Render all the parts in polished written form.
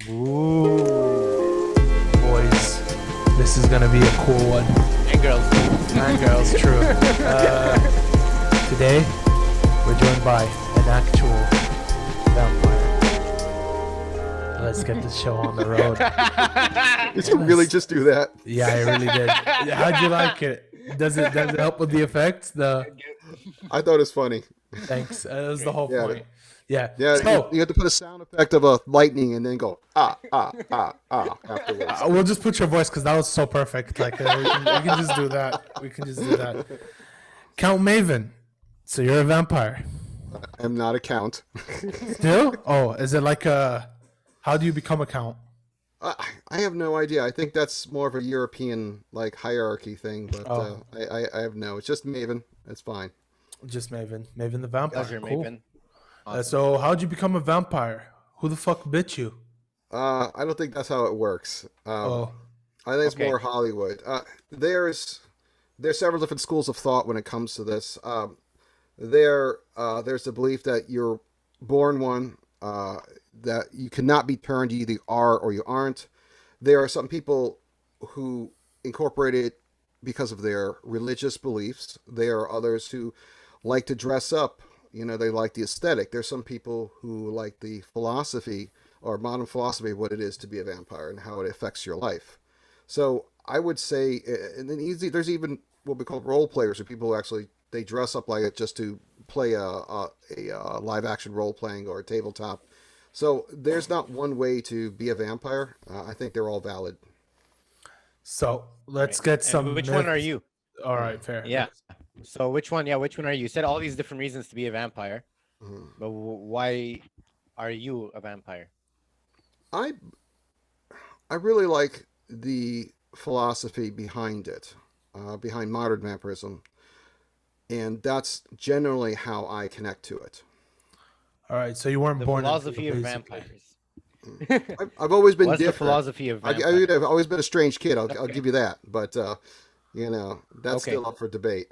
Ooh, boys, this is gonna be a cool one. And girls. And girls, true. Today, we're joined by an actual vampire. Let's get this show on the road. Did you really just do that? Yeah, I really did. How'd you like it? Does it help with the effects? I thought it was funny. Thanks. That was the whole Yeah. point. Yeah. Yeah, So, you have to put a sound effect of a lightning and then go afterwards. we'll just put your voice because that was so perfect. Like we can just do that. We can just do that. Count Maven. So you're a vampire. I'm not a count. Still? Oh, is it like a? How do you become a count? I have no idea. I think that's more of a European like hierarchy thing, but I have no. It's just Maven. It's fine. Just Maven. Maven the vampire. Pleasure, Cool. Maven. So how'd you become a vampire? Who the fuck bit you? I don't think that's how it works. I think it's Okay. more Hollywood. There's several different schools of thought when it comes to this. There's the belief that you're born one, that you cannot be turned. You either are or you aren't. There are some people who incorporate it because of their religious beliefs. There are others who like to dress up. You know, they like the aesthetic. There's some people who like the philosophy or modern philosophy of what it is to be a vampire and how it affects your life. So I would say, and then there's even what we call role players, or people who actually they dress up like it just to play a live action role playing or a tabletop. So there's not one way to be a vampire. I think they're all valid. So let's get some. And which one are myths. you? All right, fair. Yeah. So which one? Yeah, which one are you? You said all these different reasons to be a vampire, but why are you a vampire? I really like the philosophy behind it, behind modern vampirism, and that's generally how I connect to it. All right. So you weren't The born. into philosophy it, of basically. vampires. I've always been What's the different. philosophy of I, vampires? I've always been a strange kid. I'll give you that, but you know that's Okay. still up for debate.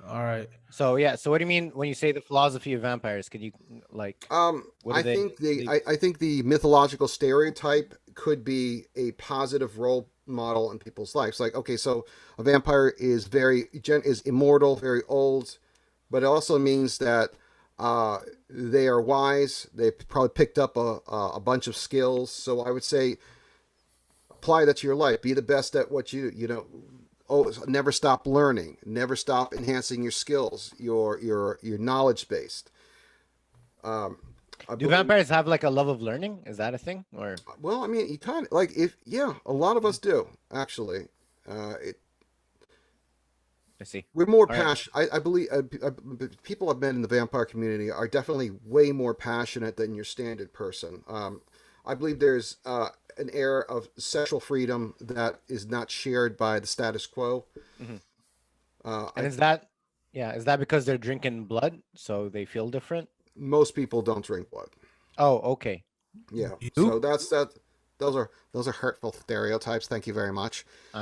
All right. So yeah. So what do you mean when you say the philosophy of vampires? Could you like? What do I they- think I think the mythological stereotype could be a positive role model in people's lives. Like, okay, so a vampire is is immortal, very old, but it also means that they are wise. They probably picked up a bunch of skills. So I would say apply that to your life. Be the best at what you know. Oh, never stop learning. Never stop enhancing your skills. Your knowledge based. I Do believe- vampires have like a love of learning? Is that a thing? Or Well, I mean, you kind of like a lot of us do actually. I see. We're more All right. passionate. I believe people I've met in the vampire community are definitely way more passionate than your standard person. I believe there's an air of sexual freedom that is not shared by the status quo. And is that because they're drinking blood, so they feel different? Most people don't drink blood. Oh, okay. Yeah, You? so that's that. Those are hurtful stereotypes. Thank you very much. I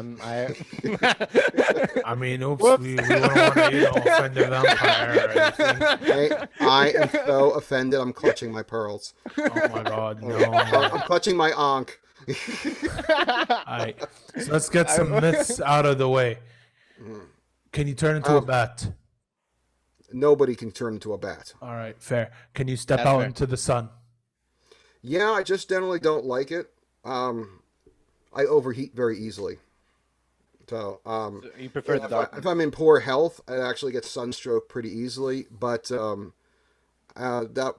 I mean, oops. We don't want to offend a vampire or anything. I am so offended. I'm clutching my pearls. Oh my god, no. I'm clutching my ankh. All right. So let's get some myths out of the way. Can you turn into a bat? Nobody can turn into a bat. All right, fair. Can you step That's out fair. into the sun? Yeah, I just generally don't like it. I overheat very easily. So, you prefer the dark. if I'm in poor health, I actually get sunstroke pretty easily. But that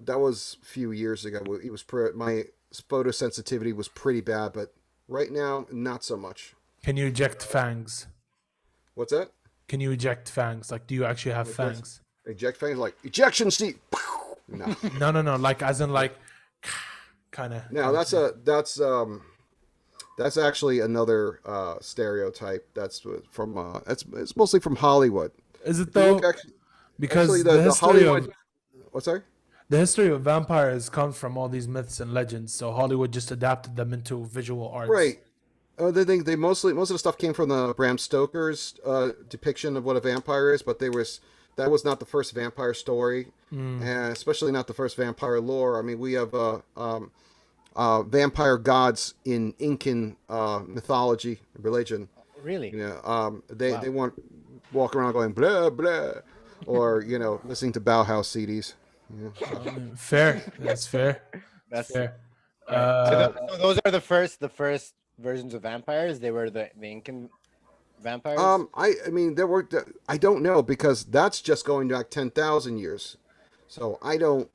was a few years ago. It was my photosensitivity was pretty bad, but right now, not so much. Can you eject fangs? What's that? Can you eject fangs? Like, do you actually have fangs? Eject fangs like ejection seat. No, No. Like, as in, like, kind of. no, that's actually another stereotype. That's from it's mostly from Hollywood. Is it If you though? look Because actually, the history of What's that? the history of vampires comes from all these myths and legends. So Hollywood just adapted them into visual arts. Right. They most of the stuff came from the Bram Stoker's depiction of what a vampire is, but that was not the first vampire story, and especially not the first vampire lore. I mean, we have vampire gods in Incan mythology, religion. Really? You know, they Wow. they want walk around going blah blah, or listening to Bauhaus CDs. Yeah, so. Fair. That's fair. That's That's fair. all right. So, Uh, so those are the first versions of vampires. They were the Incan vampires. I mean, there were. I don't know because that's just going back 10,000 years. So I don't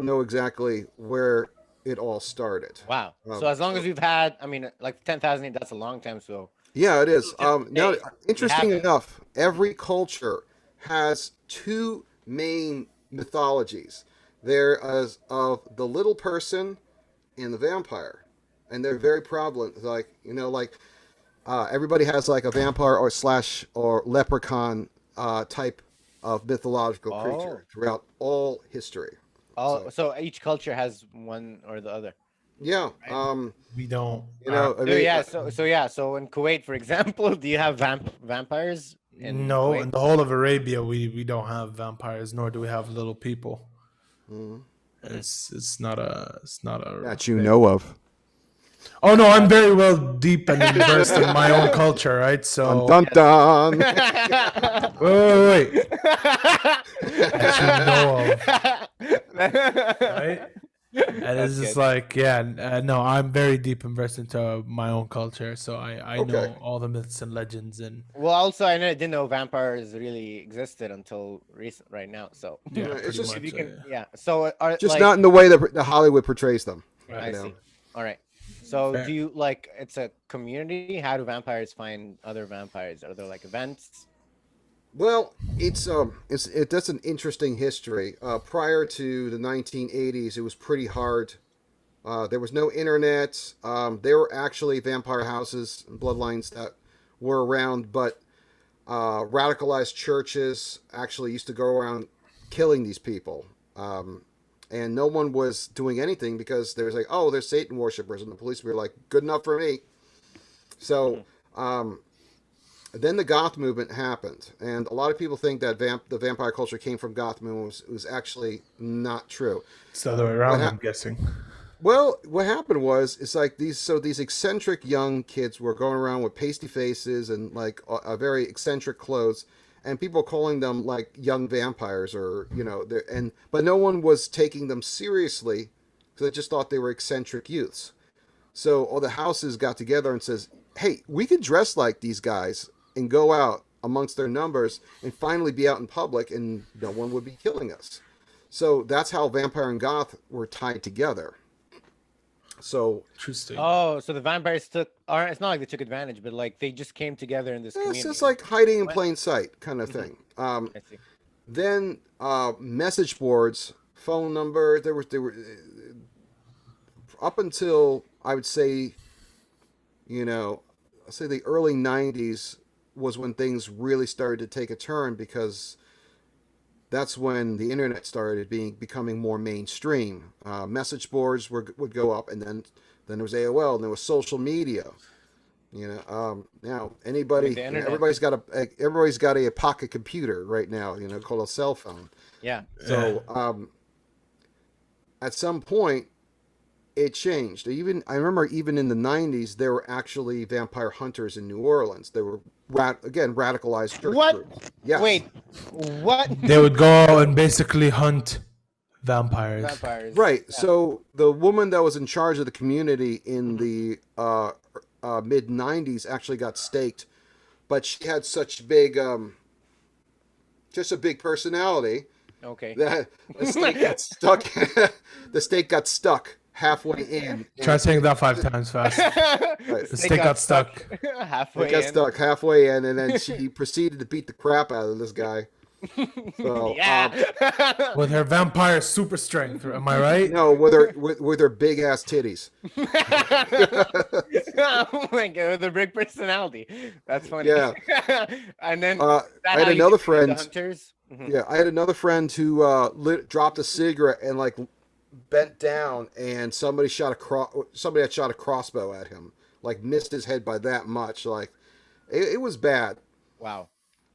know exactly where it all started. Wow. So Um, as long so as we've had, I mean, like 10,000, that's a long time. So yeah, it is. Now, days, we interesting haven't. enough, every culture has two main mythologies. There is of the little person and the vampire, and they're very prevalent. Like everybody has like a vampire or slash or leprechaun type of mythological Oh, creature throughout all history. oh. So So each culture has one or the other, yeah, right? we don't. I So mean, yeah. So in Kuwait, for example, do you have vampires in No, Kuwait? in the whole of Arabia, we don't have vampires, nor do we have little people. mm, It's not a that you thing. know of. Oh no, I'm very well deep and immersed in my own culture, right? Dun So dun dun. wait, that you know of, right? And it's That's just good. like, yeah, no, I'm very deep immersed into my own culture, so I Okay. know all the myths and legends, and Well, also, didn't know vampires really existed until recent, right now. So yeah, Yeah, it's pretty just if you much. can, yeah. So are just like, not in the way that the Hollywood portrays them. Right. I You know. see. All right. So do Fair. you like it's a community? How do vampires find other vampires? Are there like events? Well, that's an interesting history. Prior to the 1980s, it was pretty hard. There was no internet. There were actually vampire houses and bloodlines that were around, but radicalized churches actually used to go around killing these people. And no one was doing anything because there was like, oh, they're Satan worshippers, and the police were like, good enough for me. So um, then the goth movement happened, and a lot of people think that the vampire culture came from goth movement. It was actually not true. It's the other way What around, hap- I'm guessing. Well, what happened was it's like these eccentric young kids were going around with pasty faces and like a very eccentric clothes, and people calling them like young vampires or but no one was taking them seriously because they just thought they were eccentric youths. So all the houses got together and says, "Hey, we could dress like these guys and go out amongst their numbers and finally be out in public, and no one would be killing us." So that's how vampire and goth were tied together. So Interesting. Oh, so the vampires took, or it's not like they took advantage, but like they just came together in this it's community. just like hiding in What? plain sight kind of thing. I see. Then message boards, phone number. There were up until I would say, I say the early '90s was when things really started to take a turn because that's when the internet started becoming more mainstream. Message boards would go up, and then there was AOL, and there was social media. Now I anybody, mean, the internet. everybody's got a pocket computer right now, called a cell phone. Yeah. So at some point, it changed. I remember even in the '90s, there were actually vampire hunters in New Orleans. They were radicalized church What? groups. Yes. Wait. What? They would go and basically hunt vampires. Vampires. Right. Yeah. So the woman that was in charge of the community in the mid '90s actually got staked, but she had such just a big personality Okay. that the stake got stuck. The stake got stuck halfway in. Try saying that 5 times fast. Right. The stick got stuck. halfway It got in. stuck halfway in, and then she proceeded to beat the crap out of this guy. So, Yeah. With her vampire super strength, am I right? no, with her big ass titties. Oh my god, the big personality. That's funny. Yeah. And then I that had how you another defeated the friend. hunters. Mhm. Yeah, I had another friend who dropped a cigarette and like bent down, and somebody had shot a crossbow at him, like missed his head by that much. Like it was bad, Wow.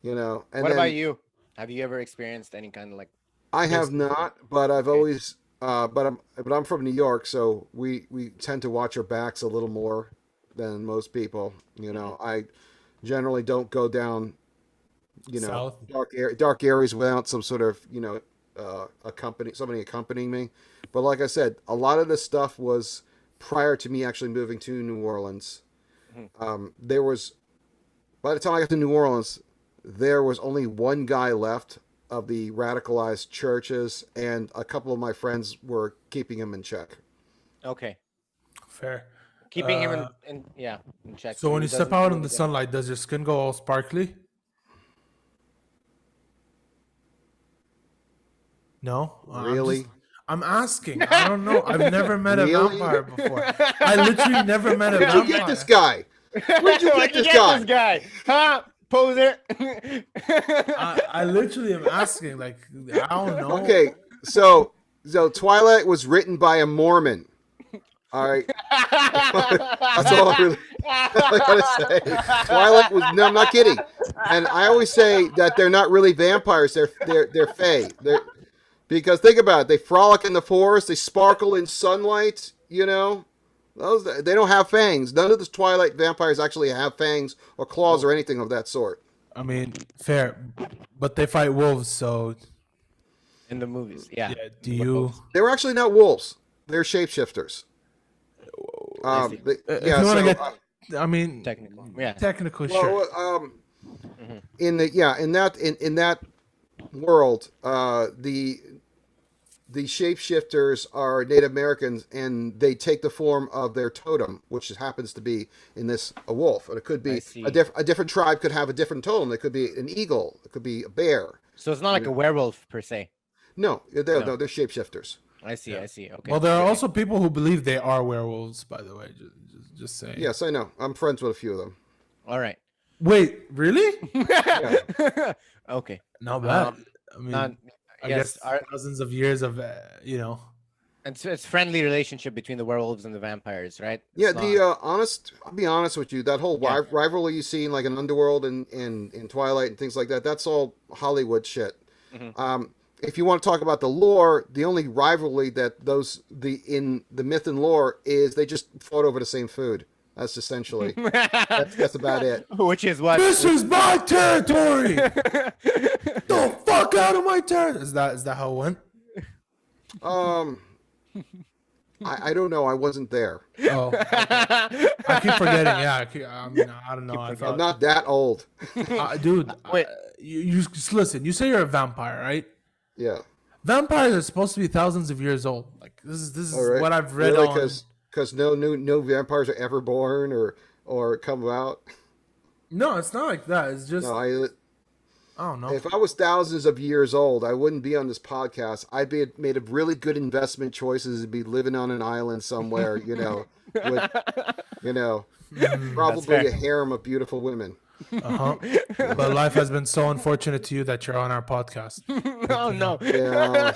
And What then about you? Have you ever experienced any kind of like? I have not, but I've Okay. always but I'm from New York, so we tend to watch our backs a little more than most people. I generally don't go down, South. dark areas without some sort of somebody accompanying me. But like I said, a lot of this stuff was prior to me actually moving to New Orleans. There was, by the time I got to New Orleans, there was only one guy left of the radicalized churches, and a couple of my friends were keeping him in check. Okay. Fair. Keeping him in check. So when he you step doesn't out do in the anything. sunlight, does your skin go all sparkly? No? Really? I'm asking. I don't know. I've never met a Really? vampire before. I literally never met a Where'd vampire. you get this guy? Where'd you Where'd get this guy? guy? Huh? Poser. I literally am asking. Like, I don't know. Okay, so Twilight was written by a Mormon. All right, that's all I gotta say. Twilight was no, I'm not kidding. And I always say that they're not really vampires. They're fae. Because think about it, they frolic in the forest, they sparkle in sunlight. Those they don't have fangs. None of the Twilight vampires actually have fangs or claws or anything of that sort. I mean, fair. But they fight wolves, so In the movies, yeah. do you... They were actually not wolves. They're shapeshifters. see. If you want to get... I mean... Technical, yeah. Technically, sure. Well, in that world, the shapeshifters are Native Americans, and they take the form of their totem, which happens to be in this a wolf, and it could I be see. a different tribe could have a different totem. It could be an eagle. It could be a bear. So it's not like a werewolf per se. No, they're shapeshifters. I see. I see. Okay. Well, there are also people who believe they are werewolves, by the way. Just saying. Yes, I know. I'm friends with a few of them. All right. Wait, really? Okay. Not bad. I mean, Not, I yes, guess thousands of years of, it's friendly relationship between the werewolves and the vampires, right? Yeah, It's not- I'll be honest with you. That whole rivalry you see in like an Underworld and in Twilight and things like that, that's all Hollywood shit. If you want to talk about the lore, the only rivalry that in the myth and lore is they just fought over the same food. That's essentially that's about it. Which is what? this is my territory. The fuck out of my territory. Is that how it went? I don't know. I wasn't there. Oh, I keep forgetting. Yeah, I don't know. I'm not that old. Dude. Wait. You just listen. You say you're a vampire, right? Yeah. Vampires are supposed to be thousands of years old. Like this is All right. what I've read really? on. Because no vampires are ever born or come out. No, it's not like that. It's just No, I don't know. if I was thousands of years old, I wouldn't be on this podcast. I'd be made of really good investment choices and be living on an island somewhere, with, probably a harem of beautiful women. But life has been so unfortunate to you that you're on our podcast. Oh no. Yeah.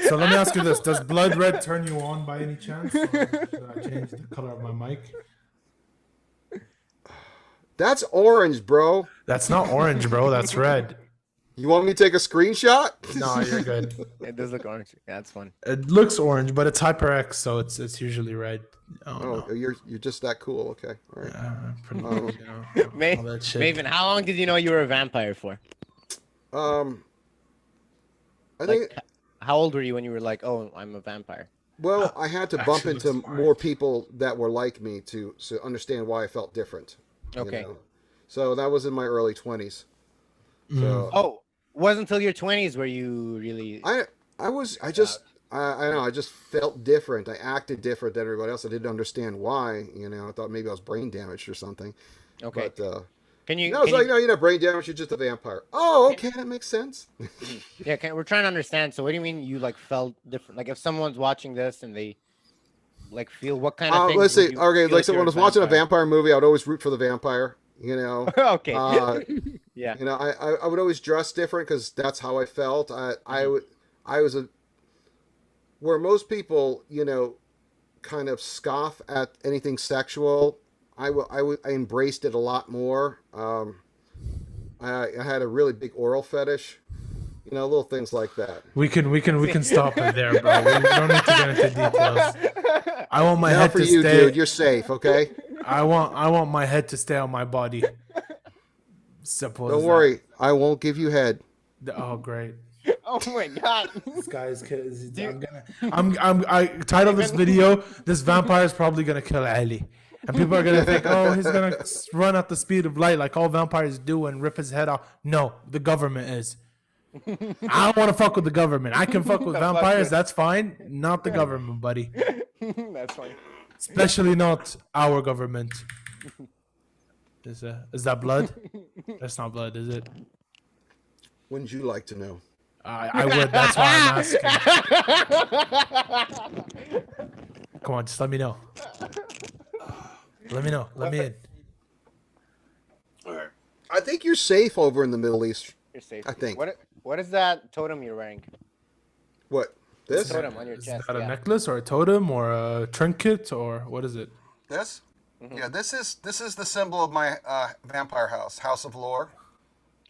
So let me ask you this: does blood red turn you on by any chance? Or should I change the color of my mic? That's orange, bro. That's not orange, bro. That's red. You want me to take a screenshot? No, you're good. It does look orange. Yeah, that's fun. It looks orange, but it's HyperX, so it's usually red. Oh, you're just that cool. Okay, all right. Pretty much, all that shit. Maven, how long did you know you were a vampire for? I think. How old were you when you were like, "Oh, I'm a vampire"? Well, I had to bump Actually, into looks fine. more people that were like me to understand why I felt different. Okay. So that was in my early 20s. So Oh, it wasn't until your 20s where you really. I just felt different. I acted different than everybody else. I didn't understand why. I thought maybe I was brain damaged or something. Okay. But Can you? no, it's can like, you- no, you're not brain damaged. You're just a vampire. Oh, okay, that makes sense. Yeah, we're trying to understand. So, what do you mean you like felt different? Like, if someone's watching this and they like feel what kind of things? Let's would see. you Okay, feel like if so you're when I was watching a vampire movie, I would always root for the vampire. Okay. Yeah. I would always dress different because that's how I felt. I was where most people, kind of scoff at anything sexual. I embraced it a lot more. I had a really big oral fetish. little things like that. We can stop it there, bro. We don't need to get into details. I want my Now head for to you, stay. dude, you're safe, okay? I want my head to stay on my body. Simple. Don't as worry, I won't give you head. that. Oh, great. Oh my god. This guy is kidding. I title this video. This vampire is probably gonna kill Ali, and people are gonna think, oh, he's gonna run at the speed of light like all vampires do and rip his head off. No, the government is. I don't want to fuck with the government. I can fuck with vampires. That's fine. Not the government, buddy. That's funny. Especially not our government. Is that blood? That's not blood, is it? Wouldn't you like to know? I would. That's why I'm asking. Come on, just let me know. Let me know. Let me in. All right. I think you're safe over in the Middle East. You're safe. I think. What is that totem you're wearing? What? This? Totem on your Is chest. that a Yeah. necklace or a totem or a trinket or what is it? This? Yeah, this is the symbol of my vampire house of Lore.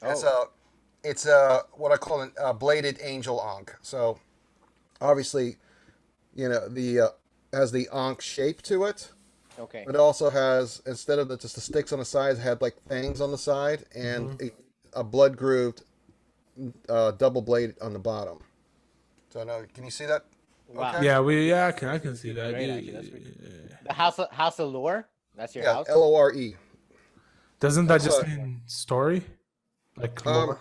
It's what I call a bladed angel ankh. So obviously, the has the ankh shape to it. Okay. It also has, instead of just the sticks on the sides, it had like fangs on the side and a blood grooved double blade on the bottom. So now, can you see that? Wow. Okay. Yeah, I can see that. Great, Yeah, actually. That's yeah, pretty- The House of Lore? That's your Yeah, house? Lore. Doesn't that just So- mean story? Like lore?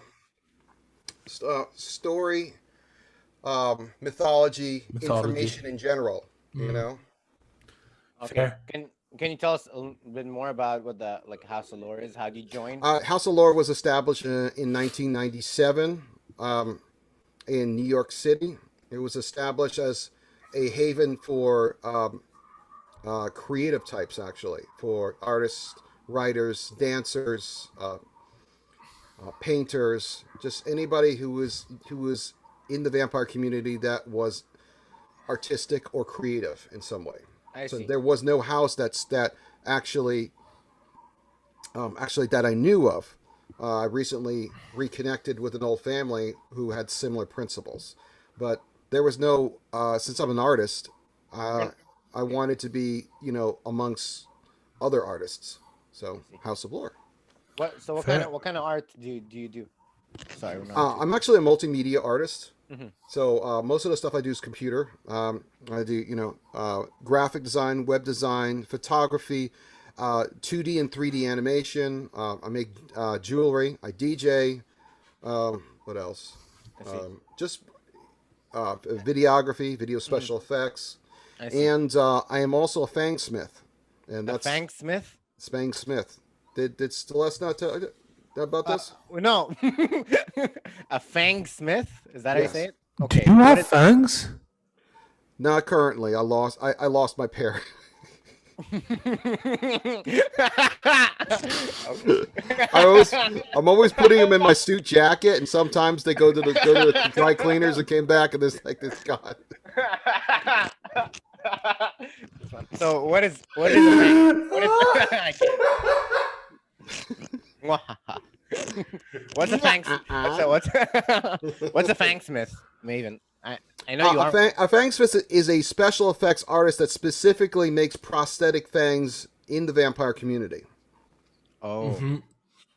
Story, mythology, Mythology. information in general. You know. Okay. Fair. Can you tell us a little bit more about what the House of Lore is? How do you join? House of Lore was established in 1997 in New York City. It was established as a haven for creative types, actually, for artists, writers, dancers, painters, just anybody who was in the vampire community that was artistic or creative in some way. I So see. there was no house that actually that I knew of. I recently reconnected with an old family who had similar principles, but there was no. Since I'm an artist, I wanted to be amongst other artists. So House of Lore. What Fair. what kind of art do you do? Sorry, we're not. I'm actually a multimedia artist. Mhm. So most of the stuff I do is computer. I do, graphic design, web design, photography, 2D and 3D animation. I make jewelry. I DJ. What else? I see. Just videography, video special effects, I see. and I am also a Fangsmith. And that's Fangsmith? Fangsmith. Did Celeste not tell you about this? No. A Fangsmith? Is that how you Yes. say it? Do Okay. you what have is- fangs? Not currently. I lost my pair. I'm always putting them in my suit jacket, and sometimes they go to the dry cleaners and came back, and there's like this gone. So what is a fang? What is I can't. What's a fang? So what's a fangsmith, Maven? I know you are. A Fangsmith is a special effects artist that specifically makes prosthetic fangs in the vampire community. Oh.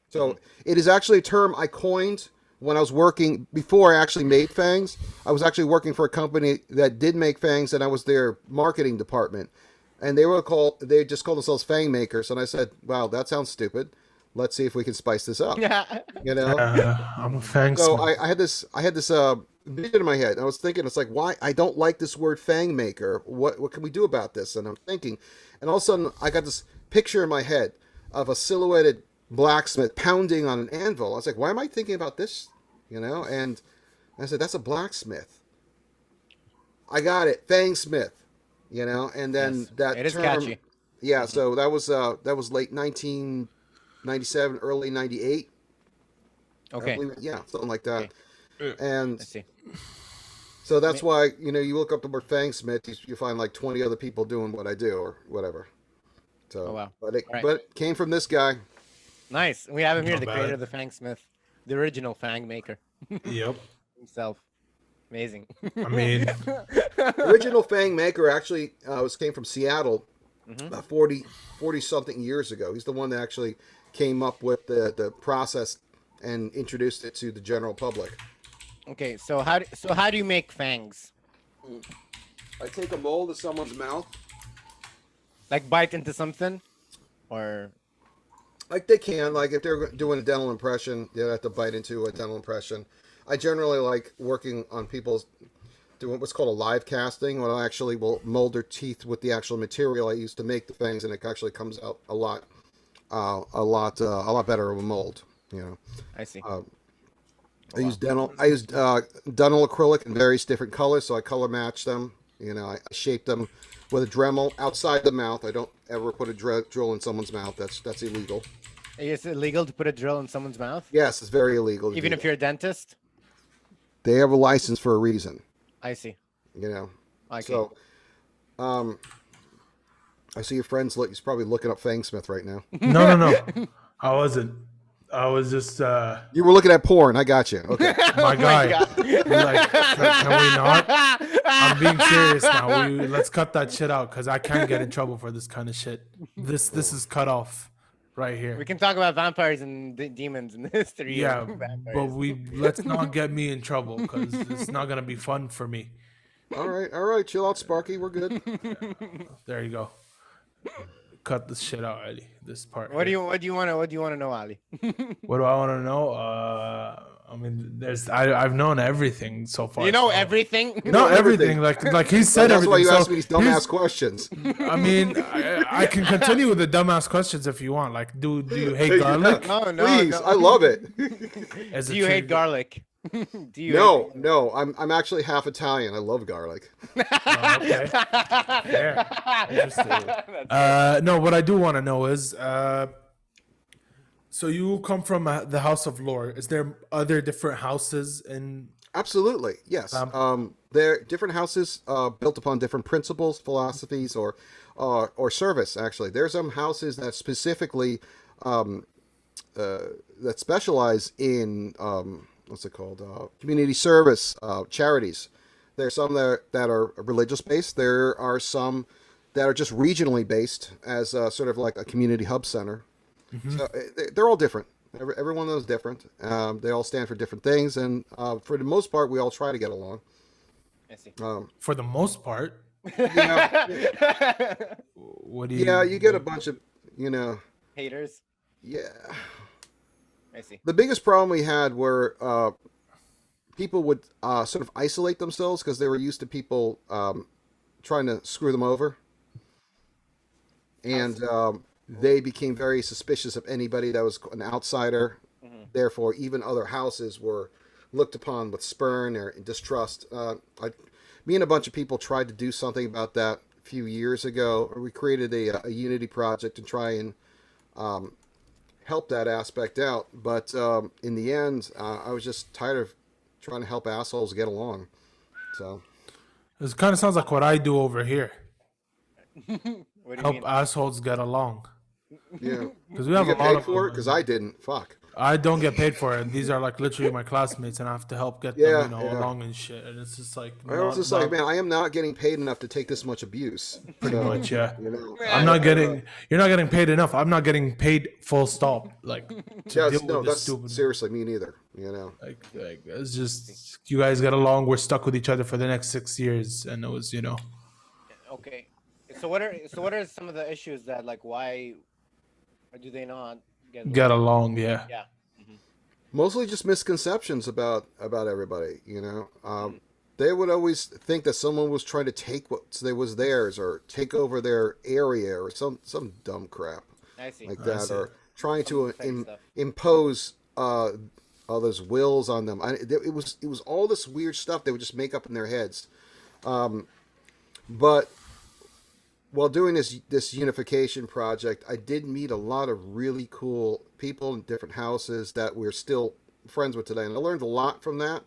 So it is actually a term I coined when I was working, before I actually made fangs. I was actually working for a company that did make fangs, and I was their marketing department. And they just called themselves fang makers. And I said, wow, that sounds stupid. Let's see if we can spice this up. You know? I'm a fangs. So I had this vision in my head. And I was thinking, it's like, why? I don't like this word fang maker. What can we do about this? And I'm thinking, and all of a sudden I got this picture in my head of a silhouetted blacksmith pounding on an anvil. I was like, why am I thinking about this? And I said, that's a blacksmith. I got it, Fangsmith. And then Yes, that it is term, catchy. yeah. So that was late 1997, early 98. I Okay. believe yeah, something like that. Okay. And I see. so that's why you look up the word Fangsmith, you find like 20 other people doing what I do or whatever. So, Oh, wow. but it All right. but it came from this guy. Nice. We have him here, Not the bad. creator of the Fangsmith, the original fang maker. Yep. himself. Amazing. I mean, Original Fang maker actually came from Seattle Mhm. about 40 something years ago. He's the one that actually came up with the process and introduced it to the general public. Okay, so how do you make fangs? I take a mold of someone's mouth. Like bite into something, or Like they can, like if they're doing a dental impression, they have to bite into a dental impression. I generally like working on people's doing what's called a live casting, where I actually will mold their teeth with the actual material I use to make the fangs, and it actually comes out a lot better of a mold. You know, I see. I use dental acrylic in various different colors, so I color match them. You know, I shape them with a Dremel outside the mouth. I don't ever put a drill in someone's mouth. That's illegal. Is it illegal to put a drill in someone's mouth? Yes, it's very illegal. Even if you're a dentist? they have a license for a reason. I see. You know. Okay. So, I see your friends. He's probably looking up Fangsmith right now. no. I wasn't. I was just You were looking at porn. I got you. Okay. my guy. God. Like, can we not? I'm being serious now. Let's cut that shit out because I can't get in trouble for this kind of shit. This is cut off right here. We can talk about vampires and demons in history. Yeah, of vampires. but let's not get me in trouble because it's not gonna be fun for me. All right. Chill out, Sparky. We're good. There you go. Cut this shit out, Ali. This part. What do here. you want to know, Ali? What do I want to know? I mean, I've known everything so far. You know so- everything? No, everything. everything. Like he said That's everything. why you So ask me these dumbass here's- questions. I mean, I can continue with the dumbass questions if you want. Like, do you hate garlic? No, Please, no. I love it. As Do a you hate treat- garlic? Do you No, I'm actually half Italian. I love garlic. Oh, okay. Yeah. Interesting. No, what I do want to know is, so you come from the House of Lore. Is there other different houses in? Absolutely, yes. They're different houses built upon different principles, philosophies, or service. Actually, there's some houses that specifically that specialize in what's it called? Community service, charities. There's some that are religious based. There are some that are just regionally based, as sort of like a community hub center. So they're all different. Every one of those is different. They all stand for different things, and for the most part, we all try to get along. I see. For the most part, Yeah, what do you? yeah, you get a bunch of, Haters. yeah. I see. The biggest problem we had were people would sort of isolate themselves because they were used to people trying to screw them over, and they became very suspicious of anybody that was an outsider. Therefore, even other houses were looked upon with spurn or distrust. Me and a bunch of people tried to do something about that a few years ago. We created a unity project to try and help that aspect out. But in the end, I was just tired of trying to help assholes get along. So This kind of sounds like what I do over here. What do you Help mean? assholes get along. yeah, Because we you have a get lot paid of for it because I didn't. Fuck. I don't get paid for it. These are like literally my classmates, and I have to help get Yeah, them, yeah. along and shit. And it's just like I was just like, man, I am not getting paid enough to take this much abuse. pretty So, much, yeah. You know, I'm not getting. You're not getting paid enough. I'm not getting paid. Full stop. Like to Yeah, deal no, with this that's stupid. seriously me neither. You know, Like it's just you guys get along. We're stuck with each other for the next 6 years, and it was Okay. So what are some of the issues that, like, why or do they not get along. Yeah. Yeah. mostly just misconceptions about everybody. You know, they would always think that someone was trying to take what was theirs or take over their area or some dumb crap I see. like I that, see. or trying to fake stuff. impose others' wills on them. It was all this weird stuff they would just make up in their heads. But while doing this unification project, I did meet a lot of really cool people in different houses that we're still friends with today, and I learned a lot from that.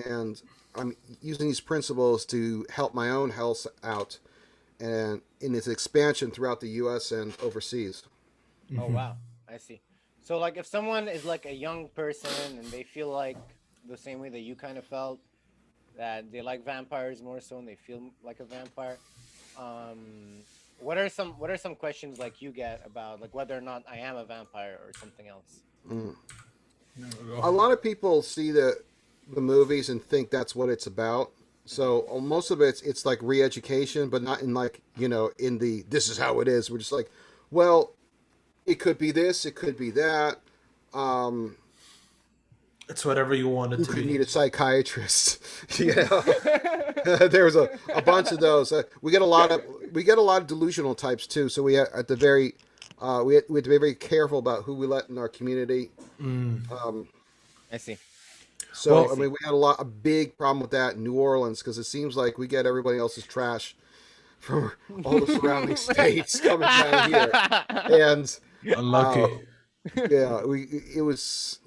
And I'm using these principles to help my own house out, and in its expansion throughout the U.S. and overseas. Oh wow. I see. So like if someone is like a young person and they feel like the same way that you kind of felt that they like vampires more so and they feel like a vampire. What are some questions like you get about like whether or not I am a vampire or something else? A lot of people see the movies and think that's what it's about. So most of it's like re-education, but not in like in the this is how it is. We're just like, well, it could be this, it could be that. It's whatever you want it You to could be. need a psychiatrist. There's a bunch of those. We get a lot of delusional types too. So we at the very we have to be very careful about who we let in our community. I see. So Well, I mean, we had a big problem with that in New Orleans because it seems like we get everybody else's trash from all the surrounding states coming down here, and Unlucky. yeah, it was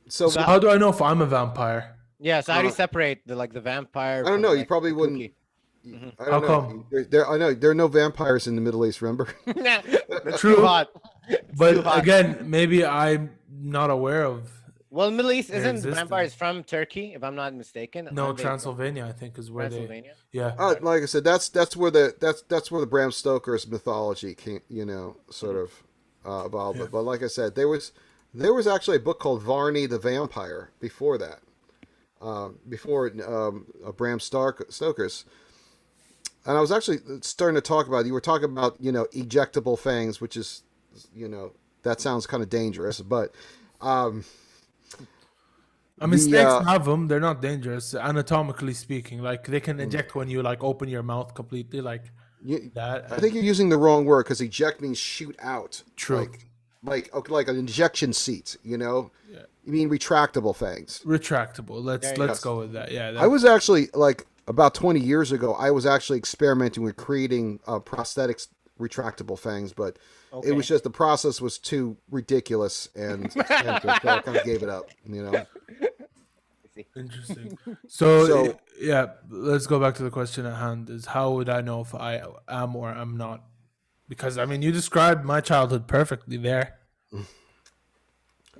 So So how do I know if I'm a vampire? Yeah, so how do you separate the vampire? I don't from, know. You like, probably the wouldn't. kooky? I How don't know. come? I know there are no vampires in the Middle East. Remember? That's True. too hot. It's too But hot. again, maybe I'm not aware of. Well, Middle East Their isn't existence. vampires from Turkey, if I'm not mistaken. No, Aren't they from Transylvania, I think, is where Transylvania. they. Yeah. Like I said, that's where the Bram Stoker's mythology came, sort of evolved. Yeah. But like I said, there was actually a book called Varney the Vampire before that, before Bram Stoker's. And I was actually starting to talk about. You were talking about ejectable fangs, which is that sounds kind of dangerous, but. I mean, The, snakes have them. They're not dangerous, anatomically speaking. Like, they can eject when you, like, open your mouth completely, like that. I think you're using the wrong word because eject means shoot out. True. Like an injection seat. You mean retractable fangs. Retractable. There you Let's go. go with that. Yeah. I was actually like about 20 years ago. I was actually experimenting with creating prosthetics retractable fangs, but it was just the process was too ridiculous and expensive, so I kind of gave it up. Interesting. So, So- yeah, let's go back to the question at hand: is how would I know if I am or am not? Because I mean, you described my childhood perfectly there.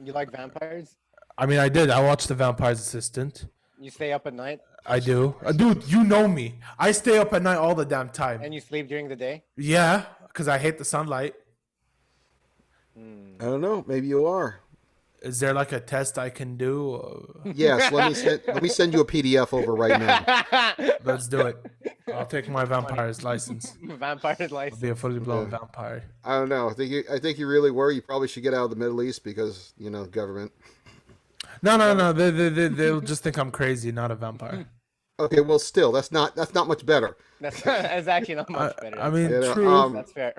You like vampires? I mean, I did. I watched The Vampire's Assistant. You stay up at night I do. Dude, you know me. I stay up at night all the damn time. and you sleep during the day? Yeah, because I hate the sunlight. I don't know. Maybe you are. Is there like a test I can do? Yes. Let me send you a PDF over right now. Let's do it. I'll take my vampire's license. Vampire's I'll license. be a fully blown vampire. I don't know. I think you really were. You probably should get out of the Middle East because government. No. They'll just think I'm crazy, not a vampire. Okay. Well, still, that's not much better. That's actually not much better. I mean, You know, true. That's fair.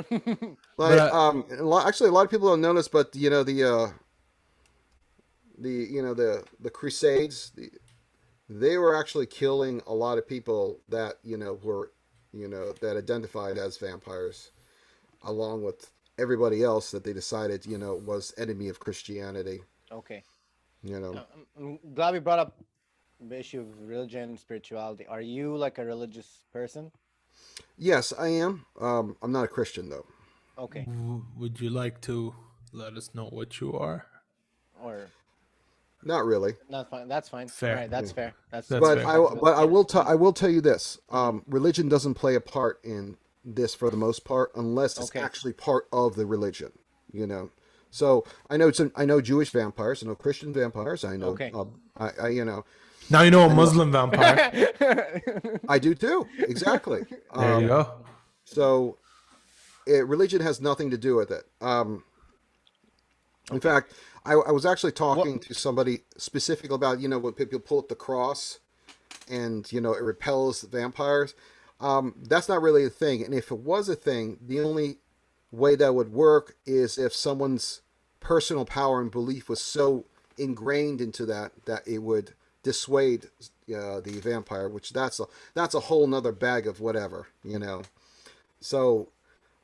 Like, But, actually, a lot of people don't know this, but the Crusades, they were actually killing a lot of people that were that identified as vampires, along with everybody else that they decided was enemy of Christianity. Okay. Mm. I'm glad we brought up the issue of religion and spirituality. Are you like a religious person? Yes, I am. I'm not a Christian though. Okay. Would you like to let us know what you are? Or Not really. that's fine. That's fine. Fair. All right, that's fair. That's But fair. I will tell you this: religion doesn't play a part in this for the most part, unless it's Okay. actually part of the religion. So I know Jewish vampires, I know Christian vampires, I know. Okay. I Now you know a Muslim vampire. I do too. Exactly. There you go. So, religion has nothing to do with it. In fact, I was actually talking to somebody specific about when people pull up the cross, and it repels vampires. That's not really a thing. And if it was a thing, the only way that would work is if someone's personal power and belief was so ingrained into that it would dissuade the vampire, which that's a whole nother bag of whatever. So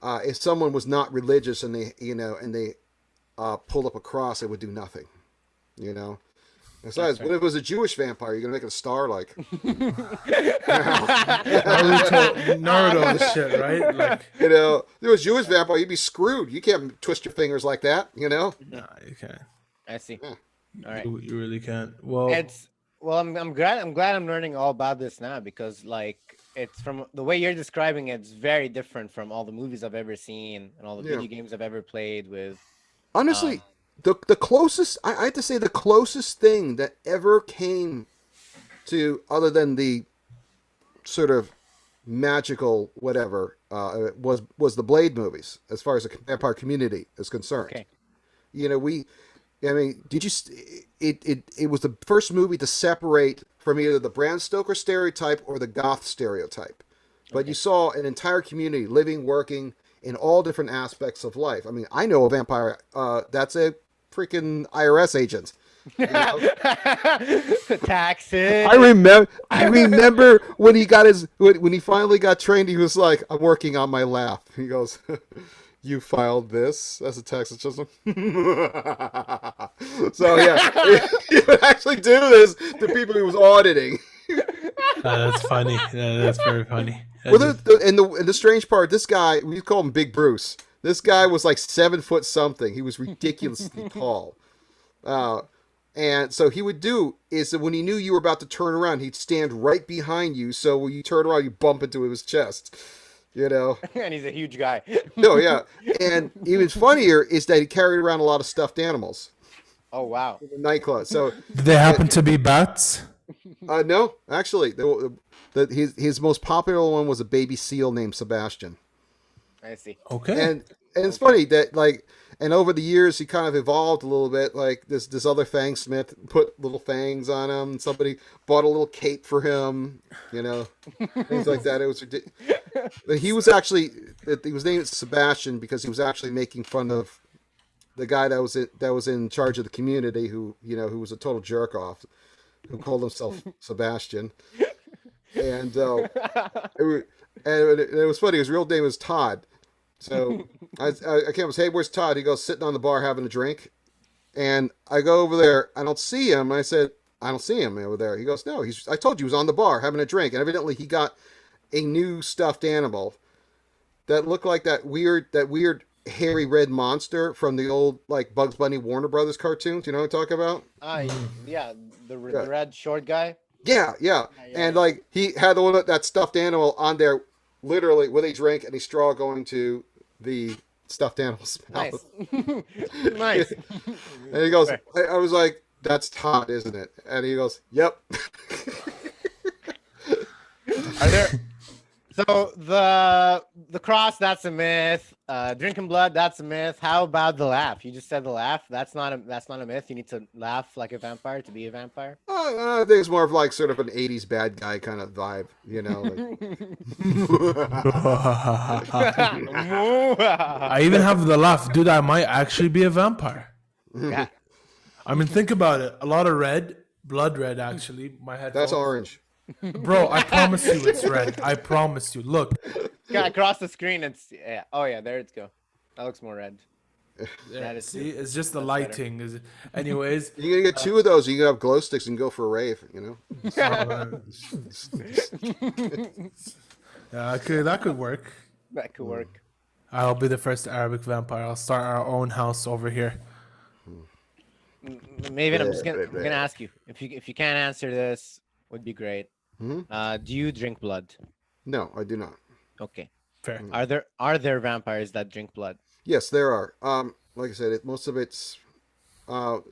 if someone was not religious and they pulled up a cross, it would do nothing. Besides, what if it was a Jewish vampire? You're gonna make it a star, like Naruto and shit, right? Like, if it was a Jewish vampire, you'd be screwed. You can't twist your fingers like that. nah, you can't. I see. Yeah. All right. You really can't. Well, It's Well, I'm glad I'm learning all about this now, because like it's from the way you're describing it, it's very different from all the movies I've ever seen and all the Yeah. video games I've ever played with. Honestly, Um, the closest I have to say the closest thing that ever came to, other than the sort of magical whatever, was the Blade movies as far as the vampire community is concerned. okay. You know, I mean, did you? It was the first movie to separate from either the Bram Stoker stereotype or the goth stereotype. But Okay. you saw an entire community living, working in all different aspects of life. I mean, I know a vampire. That's a freaking IRS agent. You know? Taxes. I remember when he got when he finally got trained. He was like, "I'm working on my laugh." He goes, "You filed this as a tax adjustment." So yeah, he would actually do this to people he was auditing. That's funny. That's very funny. Well, and the strange part, this guy, we call him Big Bruce. This guy was like 7 foot something. He was ridiculously tall. And so he would do is that when he knew you were about to turn around, he'd stand right behind you. So when you turn around, you bump into his chest. You know? And he's a huge guy. No, yeah. And even funnier is that he carried around a lot of stuffed animals Oh wow. in the nightclub. So Did they happen to be bats? no, actually, his most popular one was a baby seal named Sebastian. I see. Okay. And it's funny that like, and over the years he kind of evolved a little bit. Like this other Fangsmith put little fangs on him. Somebody bought a little cape for him, you know, things like that. It was ridiculous. But he was named Sebastian because he was actually making fun of the guy that was in charge of the community, who was a total jerk off, who called himself Sebastian. And it was funny. His real name was Todd. So I came up, hey, where's Todd? He goes, sitting on the bar having a drink. And I go over there. I don't see him. I said, I don't see him over there. He goes, no, I told you he was on the bar having a drink. And evidently he got a new stuffed animal that looked like that weird hairy red monster from the old like Bugs Bunny Warner Brothers cartoons. You know what I'm talking about? Yeah, the red short guy. Yeah. Yeah. And like he had that stuffed animal on there, literally with a drink and a straw going to the stuffed animal's mouth. Nice. Nice. And he goes, I was like, that's Todd, isn't it? And he goes, yep. Are there? So the cross, that's a myth. Drinking blood, that's a myth. How about the laugh? You just said the laugh. That's not a myth. You need to laugh like a vampire to be a vampire. I think it's more of like sort of an 80s bad guy kind of vibe, you know. I even have the laugh. Dude, I might actually be a vampire. Yeah. I mean, think about it. A lot of red, blood red, actually. My head. That's orange. Bro, I promise you it's red. I promise you. Look. Yeah, across the screen, yeah. Oh yeah, there it go. That looks more red. That is See, it's just the lighting. Anyways. You're gonna get 2 of those. You can have glow sticks and go for a rave, you know. Yeah, that could work. That could work. I'll be the first Arabic vampire. I'll start our own house over here. Maven, I'm gonna ask you if you can't answer this, would be great. Mm-hmm. Do you drink blood? No, I do not. Okay. Fair. Are there vampires that drink blood? Yes, there are. Like I said, most of it's. You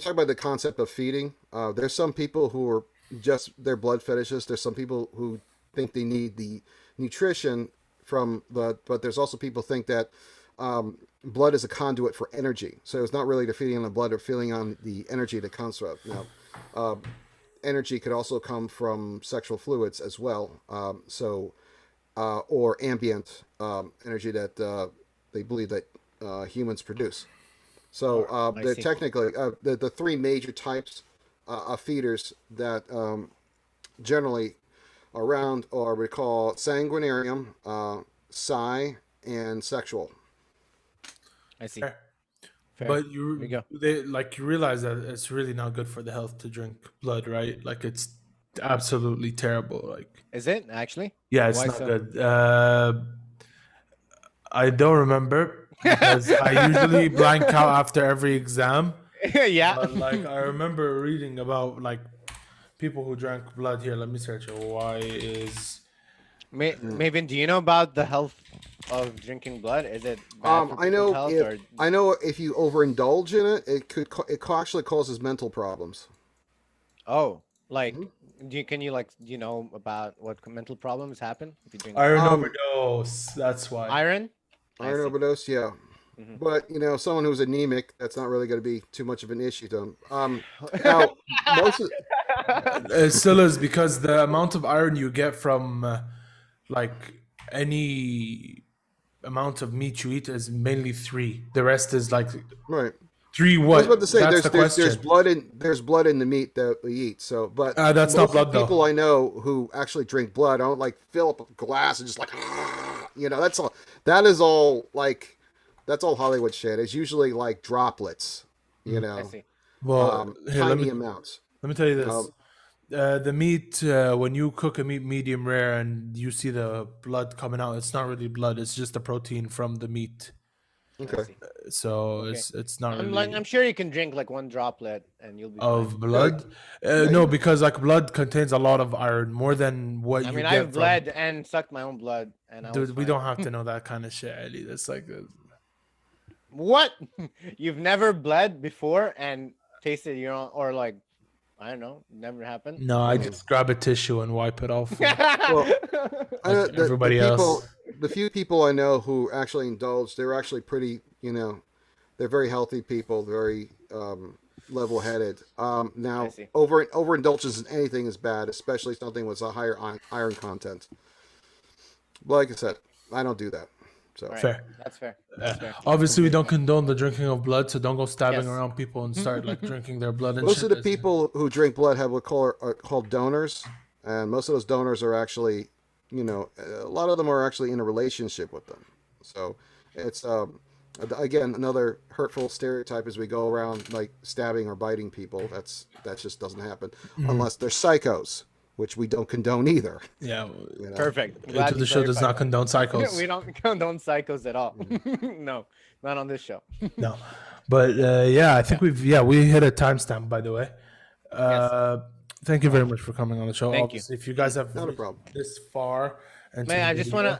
talk about the concept of feeding. There's some people who are just they're blood fetishists. There's some people who think they need the nutrition from blood, but there's also people think that blood is a conduit for energy. So it's not really the feeding on the blood or feeding on the energy that comes from. Now, energy could also come from sexual fluids as well. Or ambient energy that they believe that humans produce. So they're technically the 3 major types of feeders that generally are around are we call sanguinarium, psi, and sexual. I see. Fair. Fair. But There you go. you realize that it's really not good for the health to drink blood, right? Like it's absolutely terrible. Like Is it actually? yeah, it's Why not so? good. I don't remember because I usually blank out after every exam. Yeah. But like I remember reading about like people who drank blood here. Let me search it. Why is Maven, do you know about the health of drinking blood? Is it bad for I people's know health if or? you overindulge in it, actually causes mental problems. Oh, like, Mhm. can you like, do you know about what mental problems happen if you drink iron blood? overdose? That's why. Iron? I Iron see. overdose, yeah. Mhm. But someone who's anemic, that's not really going to be too much of an issue to them. Now most of It still is because the amount of iron you get from like any amount of meat you eat is mainly 3. The rest is like right. 3 I was about to what? say That's the there's question. blood in the meat that we eat. So, but That's not most of blood the people though. I know who actually drink blood don't like fill up a glass and just like that's all. That is all like that's all Hollywood shit. It's usually like droplets, I see. Well, here tiny amounts. let me tell you this. Um, The meat, when you cook a meat medium rare and you see the blood coming out, it's not really blood. It's just the protein from the meat. I okay. see. So Okay. it's not I'm really sure you can drink like one droplet and you'll be fine. of Right. blood. Yeah, No, because like blood contains a lot of iron, more than what I you mean, I've get from. bled and sucked my own blood, and I was Dude, we fine. don't have to know that kind of shit, Ali. That's like, What? You've never bled before and tasted your own, or like, I don't know, never happened? no, I no. just grab a tissue and wipe it off Well, like everybody else. the few people I know who actually indulge, they're actually pretty, they're very healthy people, very level-headed. I Now, see. overindulgence in anything is bad, especially something with a higher iron content. Like I said, I don't do that. So, All right. Fair. That's fair. That's fair. Obviously, we don't condone the drinking of blood, so don't go stabbing Yes. around people and start like drinking their blood and most shit. of the people who drink blood have what are called donors, and most of those donors are actually, a lot of them are actually in a relationship with them. So, it's again another hurtful stereotype as we go around like stabbing or biting people. That just doesn't happen unless they're psychos, which we don't condone either. Yeah, Perfect. Into Glad the you show does clarified not that. condone psychos. We don't condone psychos at all. No, not on this show. No, but yeah, I think we hit a timestamp. By the way, thank you very much for coming on the show. Thank you. Obviously, if you guys have Not a problem. this far, into Man, the I just video-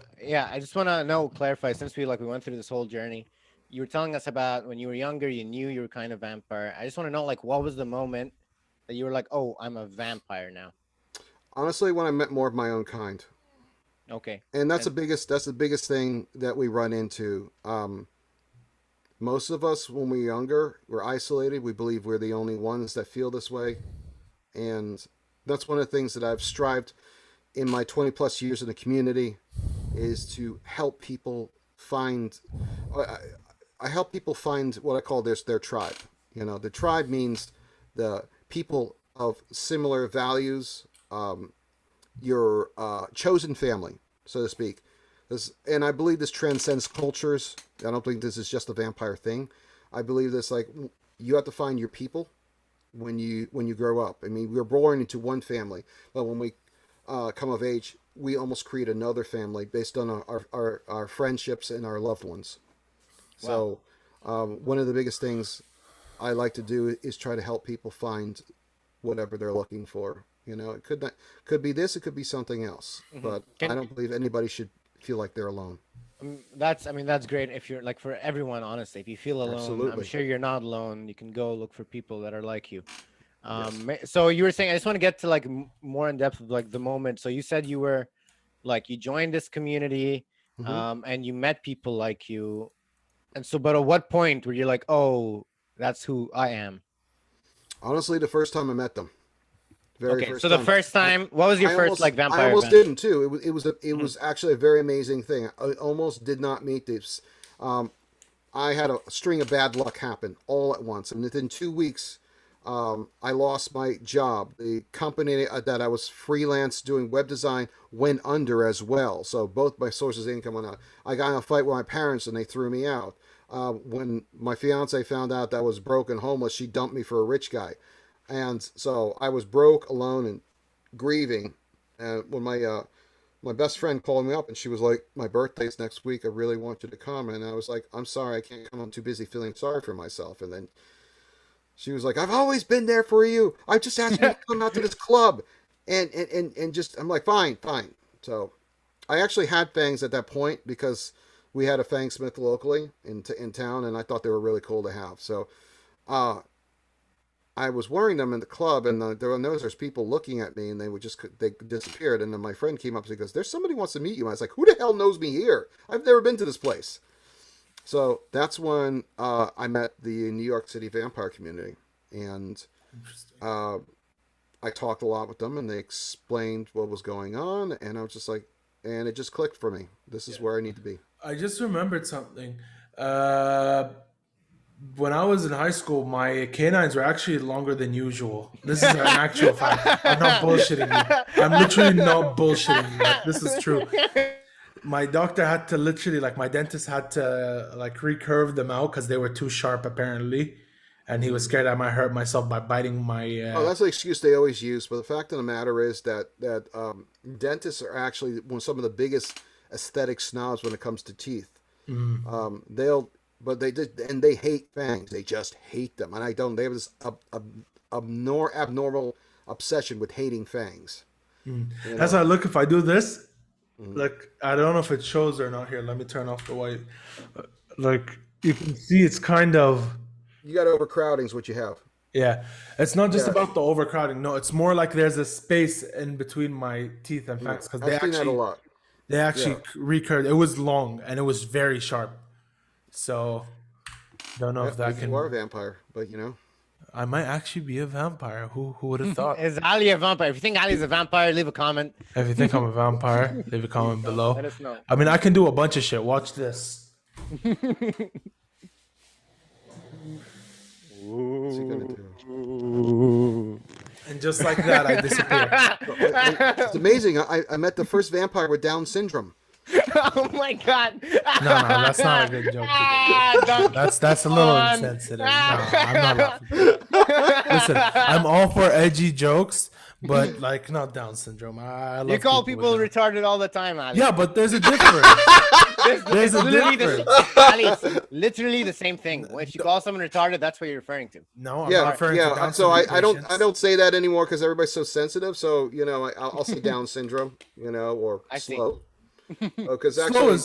want to know, clarify, since we went through this whole journey. You were telling us about when you were younger, you knew you were kind of vampire. I just want to know, like, what was the moment that you were like, oh, I'm a vampire now? Honestly, when I met more of my own kind, Okay. and that's the biggest thing that we run into. Most of us, when we're younger, we're isolated. We believe we're the only ones that feel this way, and that's one of the things that I've strived in my 20 plus years in the community is to help people find. I help people find what I call their tribe. The tribe means the people of similar values, your chosen family, so to speak. And I believe this transcends cultures. I don't think this is just a vampire thing. I believe this like you have to find your people when you grow up. I mean, we're born into one family, but when we come of age, we almost create another family based on our friendships and our loved ones. So, one of the biggest things I like to do is try to help people find whatever they're looking for. It could be this, it could be something else, but I don't believe anybody should feel like they're alone. That's great. If you're like, for everyone, honestly, if you feel alone, I'm Absolutely. sure you're not alone. You can go look for people that are like you. So you were saying, I just want to get to like more in depth of like the moment. So you said you were like, you joined this community, and you met people like you. And so, but at what point were you like, oh, that's who I am? Honestly, the first time I met them. Very Okay, first so time. the first time, what was your I first almost, like I vampire almost event? didn't too. It was actually a very amazing thing. I almost did not meet this. I had a string of bad luck happen all at once, and within 2 weeks, I lost my job. The company that I was freelance doing web design went under as well. So both my sources of income went out. I got in a fight with my parents, and they threw me out. When my fiance found out that I was broke and homeless, she dumped me for a rich guy. And so I was broke, alone, and grieving. And when my best friend called me up, and she was like, "My birthday's next week. I really want you to come." And I was like, "I'm sorry, I can't come. I'm too busy feeling sorry for myself." And then She was like, I've always been there for you. I just asked you to come out to this club. And just, I'm like, fine. So I actually had fangs at that point because we had a Fangsmith locally in town, and I thought they were really cool to have. So I was wearing them in the club, and there's people looking at me, and they disappeared. And then my friend came up and he goes, "There's somebody who wants to meet you." And I was like, "Who the hell knows me here? I've never been to this place." So that's when I met the New York City vampire community, and I talked a lot with them, and they explained what was going on, and I was just like, and it just clicked for me. This is where I need to be. I just remembered something. When I was in high school, my canines were actually longer than usual. This is an actual fact. I'm not bullshitting you. I'm literally not bullshitting you. Like, this is true. My doctor had to literally, like, my dentist had to, like, recurve them out because they were too sharp, apparently. And he was scared I might hurt myself by biting my... Oh, that's the excuse they always use. But the fact of the matter is that dentists are actually one of some of the biggest aesthetic snobs when it comes to teeth. They hate fangs. They just hate them. And I don't. They have this abnormal obsession with hating fangs. As I look, if I do this, like, I don't know if it shows or not here. Let me turn off the white. Like, you can see it's kind of... You got overcrowding is what you have. Yeah. It's not just about the overcrowding. No, it's more like there's a space in between my teeth and fangs. Because I've seen that a lot. They actually recurved. It was long and it was very sharp. So, don't know if that can... You are a vampire, but you know. I might actually be a vampire. Who would have thought? Is Ali a vampire? If you think Ali's a vampire, leave a comment. If you think I'm a vampire, leave a comment below. Let us know. I mean, I can do a bunch of shit. Watch this. What's he gonna do? And just like that, I disappear. It's amazing. I met the first vampire with Down syndrome. Oh my god. No, that's not a good joke. That's a little insensitive. No, I'm not laughing. Listen, I'm all for edgy jokes, but like not Down syndrome. I love You call people with retarded all the time, Ali. Yeah, but there's a difference. There's a difference. Ali, it's literally the same thing. If you call someone retarded, that's what you're referring to. No, I'm not referring to Down So I syndrome don't say that anymore because everybody's so sensitive. So you know, I'll say Down syndrome. You know, or slow. Because actually,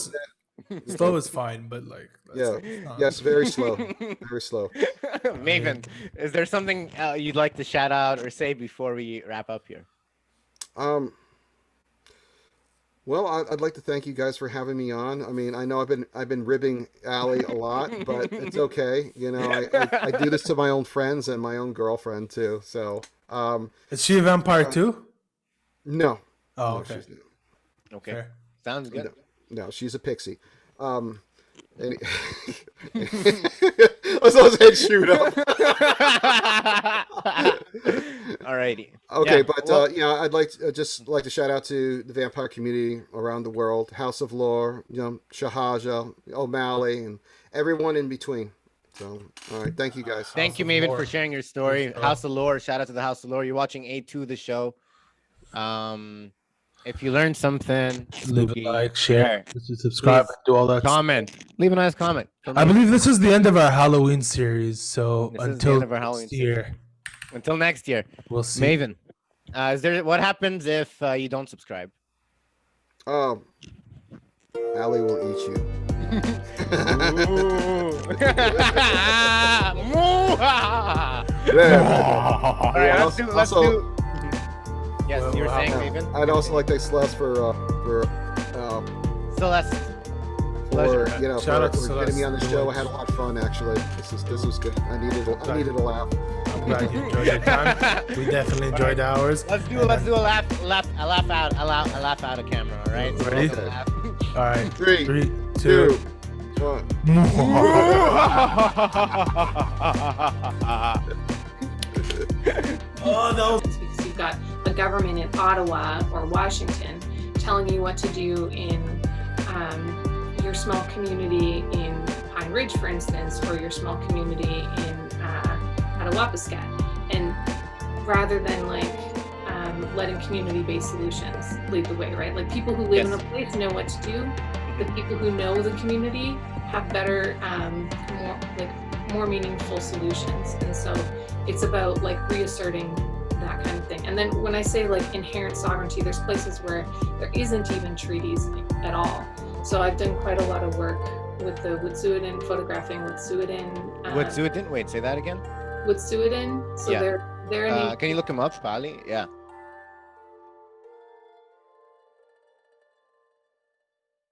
slow is fine, but like yes, very slow, very slow. Maven, is there something you'd like to shout out or say before we wrap up here? Well, I'd like to thank you guys for having me on. I mean, I know I've been ribbing Ali a lot, but it's okay. You know, I do this to my own friends and my own girlfriend too. So, is she a vampire too? No. Oh, no, okay. Okay. Fair. Sounds good. No, she's a pixie. I saw his head shoot up. Alrighty. Okay, Yeah, but well, you know, I'd like to shout out to the vampire community around the world, House of Lore, you know, Haejl, O'Malley, and everyone in between. So, all right, thank you guys. Thank you, Maven, for sharing your story. House of Lore. Shout out to the House of Lore. You're watching A2 the show. If you learned something, Leave a like, share, subscribe, do all that. Comment. Leave a nice comment. I believe this is the end of our Halloween series. So until next year, we'll see. Maven, what happens if you don't subscribe? Ali will eat you. All right, let's do. Yes, you were saying, Maven? I'd also like to thank Celeste for Celeste. you know, Shout out to for Celeste. getting me on the show. I had a lot of fun actually. This was good. I needed a laugh. I'm glad you enjoyed your time. We definitely enjoyed ours. Let's do a laugh out of camera. All right. Ready? All right. 3, 2, 1. Oh no. Because you've got a government in Ottawa or Washington telling you what to do in your small community in Pine Ridge, for instance, or your small community in Attawapiskat. And rather than letting community-based solutions lead the way, right? Like people who live in a place know what to do. The people who know the community have better, more more meaningful solutions. And so it's about like reasserting that kind of thing. And then when I say like inherent sovereignty, there's places where there isn't even treaties at all. So I've done quite a lot of work with the Wet'suwet'en, photographing Wet'suwet'en. Wet'suwet'en? Wait, say that again. Wet'suwet'en. So Yeah. they're Can you look him up, Pali? Yeah.